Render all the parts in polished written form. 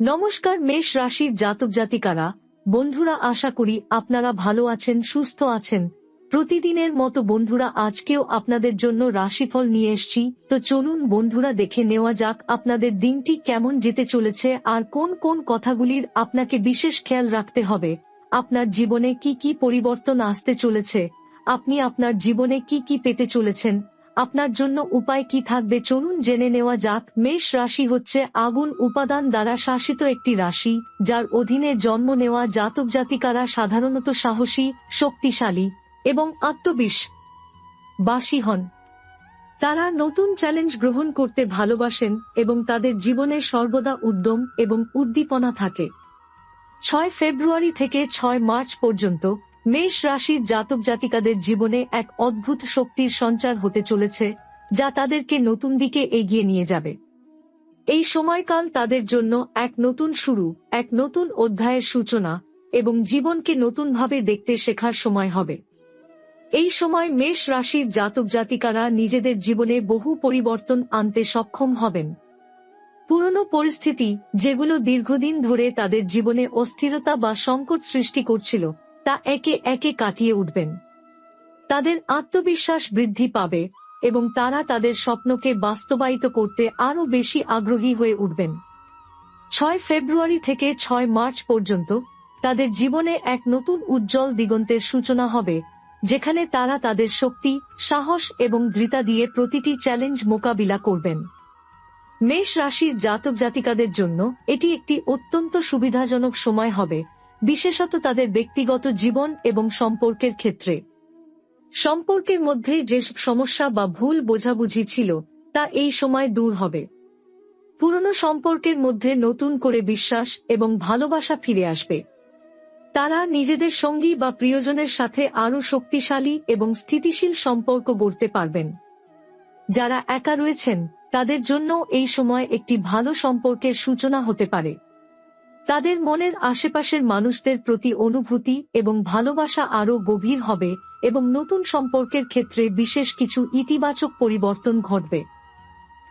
নমস্কার মেষ রাশির জাতক জাতিকারা, বন্ধুরা, আশা করি আপনারা ভালো আছেন, সুস্থ আছেন। প্রতিদিনের মতো বন্ধুরা, আজকেও আপনাদের জন্য রাশিফল নিয়ে এসেছি। তো চলুন বন্ধুরা, দেখে নেওয়া যাক আপনাদের দিনটি কেমন যেতে চলেছে আর কোন কোন কথাগুলির আপনাকে বিশেষ খেয়াল রাখতে হবে। আপনার জীবনে কি কি পরিবর্তন আসতে চলেছে, আপনি আপনার জীবনে কি কি পেতে চলেছেন, আপনার জন্য উপায় কি থাকবে, চলুন জেনে নেওয়া যাক। মেষ রাশি হচ্ছে আগুন উপাদান দ্বারা শাসিত একটি রাশি, যার অধীনে জন্ম নেওয়া জাতক জাতিকারা সাধারণত সাহসী, শক্তিশালী এবং আত্মবিশ্বাসী হন। তারা নতুন চ্যালেঞ্জ গ্রহণ করতে ভালোবাসেন এবং তাদের জীবনে সর্বদা উদ্যম এবং উদ্দীপনা থাকে। 6 ফেব্রুয়ারি থেকে 6 মার্চ পর্যন্ত মেষ রাশির জাতক জাতিকাদের জীবনে এক অদ্ভুত শক্তির সঞ্চার হতে চলেছে, যা তাদেরকে নতুন দিকে এগিয়ে নিয়ে যাবে। এই সময়কাল তাদের জন্য এক নতুন শুরু, এক নতুন অধ্যায়ের সূচনা এবং জীবনকে নতুনভাবে দেখতে শেখার সময় হবে। এই সময় মেষ রাশির জাতক জাতিকারা নিজেদের জীবনে বহু পরিবর্তন আনতে সক্ষম হবেন। পুরনো পরিস্থিতি, যেগুলো দীর্ঘদিন ধরে তাদের জীবনে অস্থিরতা বা সংকট সৃষ্টি করছিল, তা একে একে কাটিয়ে উঠবেন। তাদের আত্মবিশ্বাস বৃদ্ধি পাবে এবং তারা তাদের স্বপ্নকে বাস্তবায়িত করতে আরও বেশি আগ্রহী হয়ে উঠবেন। 6 ফেব্রুয়ারি থেকে 6 মার্চ পর্যন্ত তাদের জীবনে এক নতুন উজ্জ্বল দিগন্তের সূচনা হবে, যেখানে তারা তাদের শক্তি, সাহস এবং দৃঢ়তা দিয়ে প্রতিটি চ্যালেঞ্জ মোকাবিলা করবেন। মেষ রাশির জাতক জাতিকাদের জন্য এটি একটি অত্যন্ত সুবিধাজনক সময় হবে, বিশেষত তাদের ব্যক্তিগত জীবন এবং সম্পর্কের ক্ষেত্রে। সম্পর্কের মধ্যে যেসব সমস্যা বা ভুল বোঝাবুঝি ছিল, তা এই সময় দূর হবে। পুরনো সম্পর্কের মধ্যে নতুন করে বিশ্বাস এবং ভালোবাসা ফিরে আসবে। তারা নিজেদের সঙ্গী বা প্রিয়জনের সাথে আরও শক্তিশালী এবং স্থিতিশীল সম্পর্ক গড়তে পারবেন। যারা একা রয়েছেন, তাদের জন্য এই সময় একটি ভালো সম্পর্কের সূচনা হতে পারে। তাদের মনের আশেপাশের মানুষদের প্রতি অনুভূতি এবং ভালোবাসা আরও গভীর হবে এবং নতুন সম্পর্কের ক্ষেত্রে বিশেষ কিছু ইতিবাচক পরিবর্তন ঘটবে।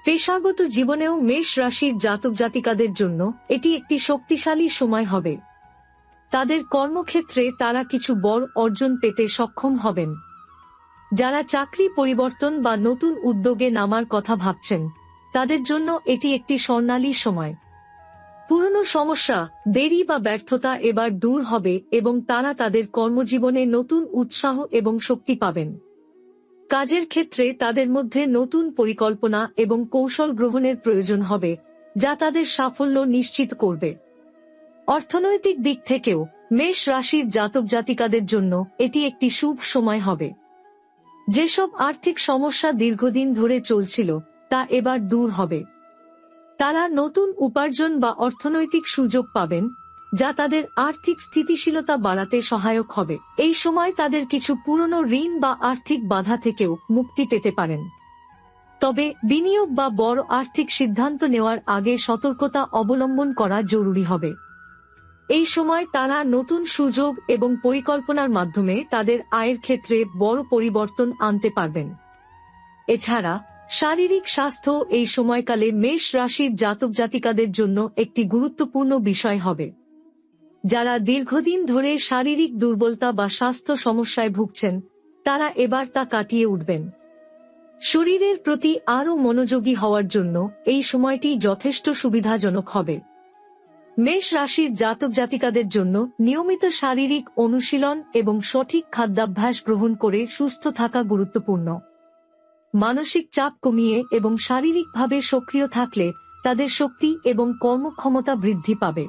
পেশাগত জীবনেও মেষ রাশির জাতক জাতিকাদের জন্য এটি একটি শক্তিশালী সময় হবে। তাদের কর্মক্ষেত্রে তারা কিছু বড় অর্জন পেতে সক্ষম হবেন। যারা চাকরি পরিবর্তন বা নতুন উদ্যোগে নামার কথা ভাবছেন, তাদের জন্য এটি একটি স্বর্ণালী সময়। পুরনো সমস্যা, দেরি বা ব্যর্থতা এবার দূর হবে এবং তারা তাদের কর্মজীবনে নতুন উৎসাহ এবং শক্তি পাবেন। কাজের ক্ষেত্রে তাদের মধ্যে নতুন পরিকল্পনা এবং কৌশল গ্রহণের প্রয়োজন হবে, যা তাদের সাফল্য নিশ্চিত করবে। অর্থনৈতিক দিক থেকেও মেষ রাশির জাতক জাতিকাদের জন্য এটি একটি শুভ সময় হবে। যেসব আর্থিক সমস্যা দীর্ঘদিন ধরে চলছিল, তা এবার দূর হবে। তারা নতুন উপার্জন বা অর্থনৈতিক সুযোগ পাবেন, যা তাদের আর্থিক স্থিতিশীলতা বাড়াতে সহায়ক হবে। এই সময় তাদের কিছু পুরনো ঋণ বা আর্থিক বাধা থেকেও মুক্তি পেতে পারেন। তবে বিনিয়োগ বা বড় আর্থিক সিদ্ধান্ত নেওয়ার আগে সতর্কতা অবলম্বন করা জরুরি হবে। এই সময় তারা নতুন সুযোগ এবং পরিকল্পনার মাধ্যমে তাদের আয়ের ক্ষেত্রে বড় পরিবর্তন আনতে পারবেন। এছাড়া শারীরিক স্বাস্থ্য এই সময়কালে মেষ রাশির জাতক জাতিকাদের জন্য একটি গুরুত্বপূর্ণ বিষয় হবে। যারা দীর্ঘদিন ধরে শারীরিক দুর্বলতা বা স্বাস্থ্য সমস্যায় ভুগছেন, তারা এবার তা কাটিয়ে উঠবেন। শরীরের প্রতি আরও মনোযোগী হওয়ার জন্য এই সময়টি যথেষ্ট সুবিধাজনক হবে। মেষ রাশির জাতক জাতিকাদের জন্য নিয়মিত শারীরিক অনুশীলন এবং সঠিক খাদ্যাভ্যাস গ্রহণ করে সুস্থ থাকা গুরুত্বপূর্ণ। মানসিক চাপ কমিয়ে এবং শারীরিকভাবে সক্রিয় থাকলে তাদের শক্তি এবং কর্মক্ষমতা বৃদ্ধি পাবে।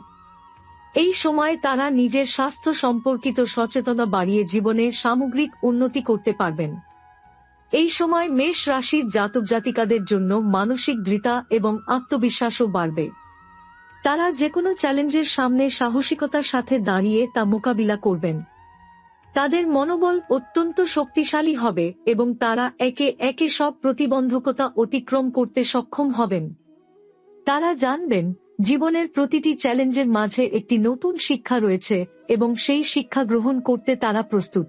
এই সময় তারা নিজের স্বাস্থ্য সম্পর্কিত সচেতনতা বাড়িয়ে জীবনে সামগ্রিক উন্নতি করতে পারবেন। এই সময় মেষ রাশির জাতক জাতিকাদের জন্য মানসিক দৃঢ়তা এবং আত্মবিশ্বাসও বাড়বে। তারা যেকোনো চ্যালেঞ্জের সামনে সাহসিকতার সাথে দাঁড়িয়ে তা মোকাবিলা করবেন। তাদের মনোবল অত্যন্ত শক্তিশালী হবে এবং তারা একে একে সব প্রতিবন্ধকতা অতিক্রম করতে সক্ষম হবেন। তারা জানবেন, জীবনের প্রতিটি চ্যালেঞ্জের মাঝে একটি নতুন শিক্ষা রয়েছে এবং সেই শিক্ষা গ্রহণ করতে তারা প্রস্তুত।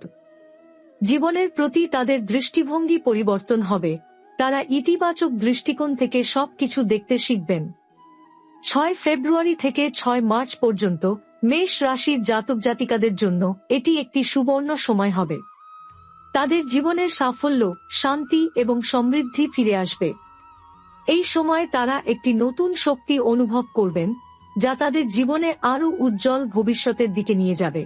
জীবনের প্রতি তাদের দৃষ্টিভঙ্গি পরিবর্তন হবে। তারা ইতিবাচক দৃষ্টিকোণ থেকে সবকিছু দেখতে শিখবেন। 6 ফেব্রুয়ারি থেকে 6 মার্চ পর্যন্ত মেষ রাশির জাতক জাতিকাদের জন্য এটি একটি সুবর্ণ সময় হবে। তাদের জীবনের সাফল্য, শান্তি এবং সমৃদ্ধি ফিরে আসবে। এই সময় তারা একটি নতুন শক্তি অনুভব করবেন, যা তাদের জীবনে আরও উজ্জ্বল ভবিষ্যতের দিকে নিয়ে যাবে।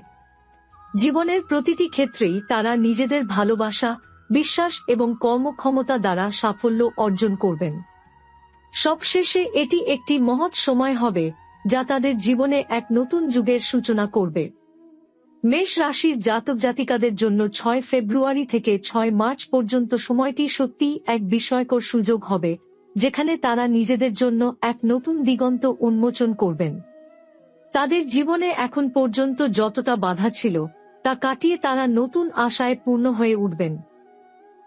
জীবনের প্রতিটি ক্ষেত্রেই তারা নিজেদের ভালোবাসা, বিশ্বাস এবং কর্মক্ষমতা দ্বারা সাফল্য অর্জন করবেন। সবশেষে এটি একটি মহৎ সময় হবে, যা তাদের জীবনে এক নতুন যুগের সূচনা করবে। মেষ রাশির জাতক জাতিকাদের জন্য 6 ফেব্রুয়ারি থেকে 6 মার্চ পর্যন্ত সময়টি সত্যিই এক বিস্ময়কর সুযোগ হবে, যেখানে তারা নিজেদের জন্য এক নতুন দিগন্ত উন্মোচন করবেন। তাদের জীবনে এখন পর্যন্ত যতটা বাধা ছিল, তা কাটিয়ে তারা নতুন আশায় পূর্ণ হয়ে উঠবেন।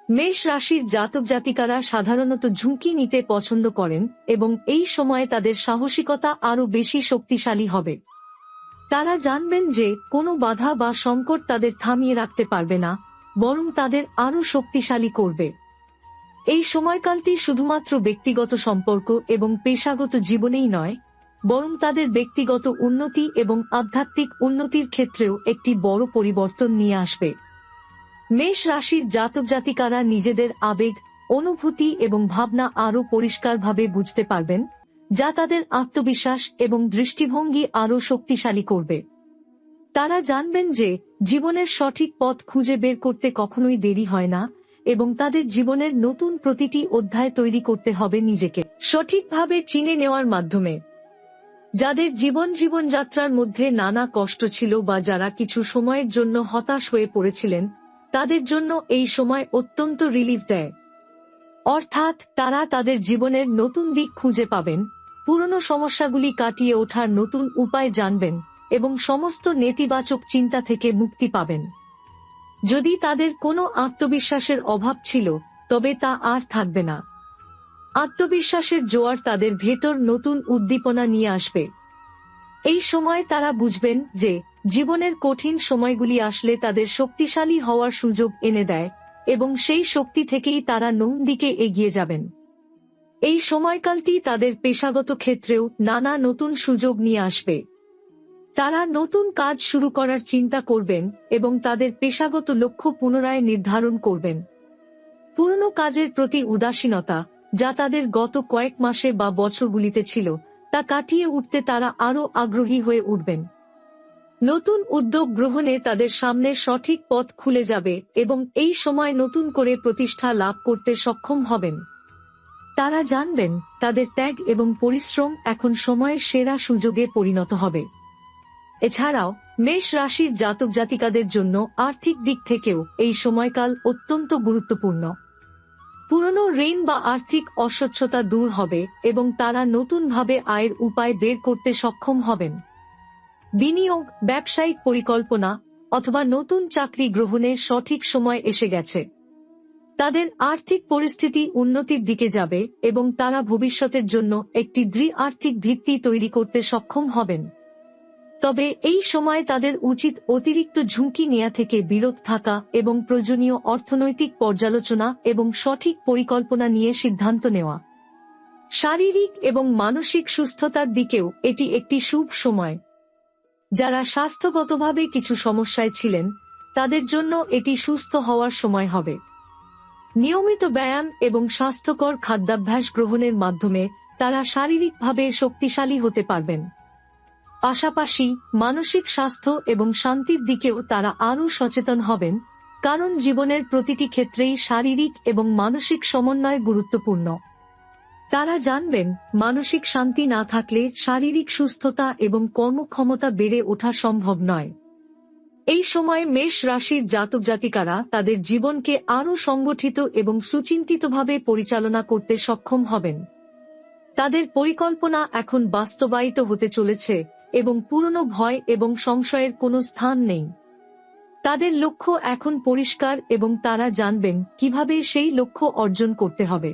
মেষ রাশির জাতক জাতিকারা সাধারণত ঝুঁকি নিতে পছন্দ করেন এবং এই সময়ে তাদের সাহসিকতা আরও বেশি শক্তিশালী হবে। তারা জানবেন যে কোনো বাধা বা সংকট তাদের থামিয়ে রাখতে পারবে না, বরং তাদের আরও শক্তিশালী করবে। এই সময়কালটি শুধুমাত্র ব্যক্তিগত সম্পর্ক এবং পেশাগত জীবনেই নয়, বরং তাদের ব্যক্তিগত উন্নতি এবং আধ্যাত্মিক উন্নতির ক্ষেত্রেও একটি বড় পরিবর্তন নিয়ে আসবে। মেষ রাশির জাতক জাতিকারা নিজেদের আবেগ, অনুভূতি এবং ভাবনা আরও পরিষ্কারভাবে বুঝতে পারবেন, যা তাদের আত্মবিশ্বাস এবং দৃষ্টিভঙ্গি আরও শক্তিশালী করবে। তারা জানবেন যে জীবনের সঠিক পথ খুঁজে বের করতে কখনোই দেরি হয় না এবং তাদের জীবনের নতুন প্রতিটি অধ্যায় তৈরি করতে হবে নিজেকে সঠিকভাবে চিনে নেওয়ার মাধ্যমে। যাদের জীবনযাত্রার মধ্যে নানা কষ্ট ছিল বা যারা কিছু সময়ের জন্য হতাশ হয়ে পড়েছিলেন, তাদের জন্য এই সময় অত্যন্ত রিলিফ দেয়। অর্থাৎ তারা তাদের জীবনের নতুন দিক খুঁজে পাবেন, পুরনো সমস্যাগুলি কাটিয়ে ওঠার নতুন উপায় জানবেন এবং সমস্ত নেতিবাচক চিন্তা থেকে মুক্তি পাবেন। যদি তাদের কোনো আত্মবিশ্বাসের অভাব ছিল, তবে তা আর থাকবে না। আত্মবিশ্বাসের জোয়ার তাদের ভেতর নতুন উদ্দীপনা নিয়ে আসবে। এই সময় তারা বুঝবেন যে জীবনের কঠিন সময়গুলি আসলে তাদের শক্তিশালী হওয়ার সুযোগ এনে দেয় এবং সেই শক্তি থেকেই তারা নতুন দিকে এগিয়ে যাবেন। এই সময়কালটি তাদের পেশাগত ক্ষেত্রেও নানা নতুন সুযোগ নিয়ে আসবে। তারা নতুন কাজ শুরু করার চিন্তা করবেন এবং তাদের পেশাগত লক্ষ্য পুনরায় নির্ধারণ করবেন। পুরনো কাজের প্রতি উদাসীনতা, যা তাদের গত কয়েক মাসে বা বছরগুলিতে ছিল, তা কাটিয়ে উঠতে তারা আরও আগ্রহী হয়ে উঠবেন। নতুন উদ্যোগ গ্রহণে তাদের সামনে সঠিক পথ খুলে যাবে এবং এই সময় নতুন করে প্রতিষ্ঠা লাভ করতে সক্ষম হবেন। তারা জানবেন তাদের ত্যাগ এবং পরিশ্রম এখন সময়ের সেরা সুযোগে পরিণত হবে। এছাড়াও মেষ রাশির জাতক জাতিকাদের জন্য আর্থিক দিক থেকেও এই সময়কাল অত্যন্ত গুরুত্বপূর্ণ। পুরনো ঋণ বা আর্থিক অস্বচ্ছতা দূর হবে এবং তারা নতুনভাবে আয়ের উপায় বের করতে সক্ষম হবেন। বিনিয়োগ, ব্যবসায়িক পরিকল্পনা অথবা নতুন চাকরি গ্রহণের সঠিক সময় এসে গেছে। তাদের আর্থিক পরিস্থিতি উন্নতির দিকে যাবে এবং তারা ভবিষ্যতের জন্য একটি দৃঢ় আর্থিক ভিত্তি তৈরি করতে সক্ষম হবেন। তবে এই সময় তাদের উচিত অতিরিক্ত ঝুঁকি নেওয়া থেকে বিরত থাকা এবং প্রয়োজনীয় অর্থনৈতিক পর্যালোচনা এবং সঠিক পরিকল্পনা নিয়ে সিদ্ধান্ত নেওয়া। শারীরিক এবং মানসিক সুস্থতার দিকেও এটি একটি শুভ সময়। যারা স্বাস্থ্যগতভাবে কিছু সমস্যায় ছিলেন, তাদের জন্য এটি সুস্থ হওয়ার সময় হবে। নিয়মিত ব্যায়াম এবং স্বাস্থ্যকর খাদ্যাভ্যাস গ্রহণের মাধ্যমে তারা শারীরিকভাবে শক্তিশালী হতে পারবেন। পাশাপাশি মানসিক স্বাস্থ্য এবং শান্তির দিকেও তারা আরও সচেতন হবেন, কারণ জীবনের প্রতিটি ক্ষেত্রেই শারীরিক এবং মানসিক সমন্বয় গুরুত্বপূর্ণ। তারা জানবেন মানসিক শান্তি না থাকলে শারীরিক সুস্থতা এবং কর্মক্ষমতা বেড়ে ওঠা সম্ভব নয়। এই সময় মেষ রাশির জাতক জাতিকারা তাদের জীবনকে আরও সংগঠিত এবং সুচিন্তিতভাবে পরিচালনা করতে সক্ষম হবেন। তাদের পরিকল্পনা এখন বাস্তবায়িত হতে চলেছে এবং পুরনো ভয় এবং সংশয়ের কোনো স্থান নেই। তাদের লক্ষ্য এখন পরিষ্কার এবং তারা জানবেন কিভাবে সেই লক্ষ্য অর্জন করতে হবে।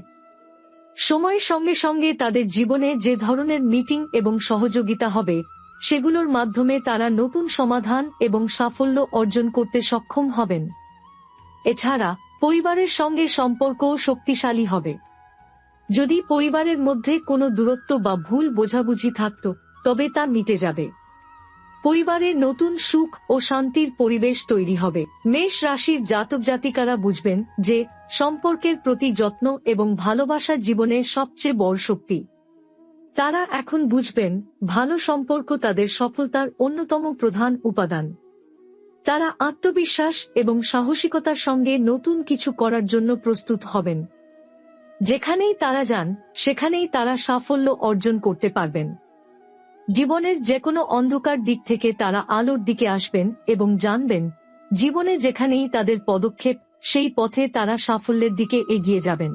সময়ের সঙ্গে সঙ্গে তাদের জীবনে যে ধরনের মিটিং এবং সহযোগিতা হবে, সেগুলোর মাধ্যমে তারা নতুন সমাধান এবং সাফল্য অর্জন করতে সক্ষম হবেন। এছাড়া পরিবারের সঙ্গে সম্পর্কও শক্তিশালী হবে। যদি পরিবারের মধ্যে কোনো দূরত্ব বা ভুল বোঝাবুঝি থাকত, তবে তা মিটে যাবে। পরিবারে নতুন সুখ ও শান্তির পরিবেশ তৈরি হবে। মেষ রাশির জাতক জাতিকারা বুঝবেন যে সম্পর্কের প্রতি যত্ন এবং ভালোবাসা জীবনের সবচেয়ে বড় শক্তি। তারা এখন বুঝবেন ভালো সম্পর্ক তাদের সফলতার অন্যতম প্রধান উপাদান। তারা আত্মবিশ্বাস এবং সাহসিকতার সঙ্গে নতুন কিছু করার জন্য প্রস্তুত হবেন। যেখানেই তারা যান সেখানেই তারা সাফল্য অর্জন করতে পারবেন। জীবনের যেকোনো অন্ধকার দিক থেকে তারা আলোর দিকে আসবেন এবং জানবেন জীবনে যেখানেই তাদের পদক্ষেপ, সেই পথে তারা সাফল্যের দিকে এগিয়ে যাবেন।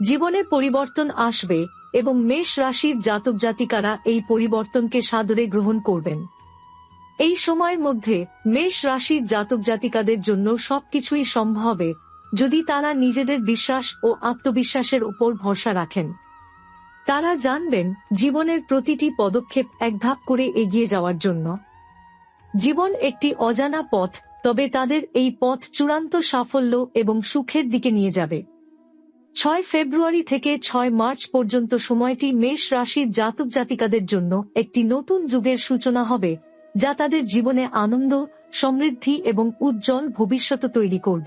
জীবনে পরিবর্তন আসবে এবং মেষ রাশির জাতক জাতিকারা এই পরিবর্তনকে সাদরে গ্রহণ করবেন। এই সময়ের মধ্যে মেষ রাশির জাতক জাতিকাদের জন্য সবকিছুই সম্ভব হবে যদি তারা নিজেদের বিশ্বাস ও আত্মবিশ্বাসের উপর ভরসা রাখেন। তারা জানবেন জীবনের প্রতিটি পদক্ষেপ এক ধাপ করে এগিয়ে যাওয়ার জন্য। জীবন একটি অজানা পথ, তবে তাদের এই পথ চূড়ান্ত সাফল্য এবং সুখের দিকে নিয়ে যাবে। 6 ফেব্রুয়ারি থেকে 6 মার্চ পর্যন্ত সময়টি মেষ রাশির জাতক জাতিকাদের জন্য একটি নতুন যুগের সূচনা হবে, যা তাদের জীবনে আনন্দ, সমৃদ্ধি এবং উজ্জ্বল ভবিষ্যৎ তৈরি করবে।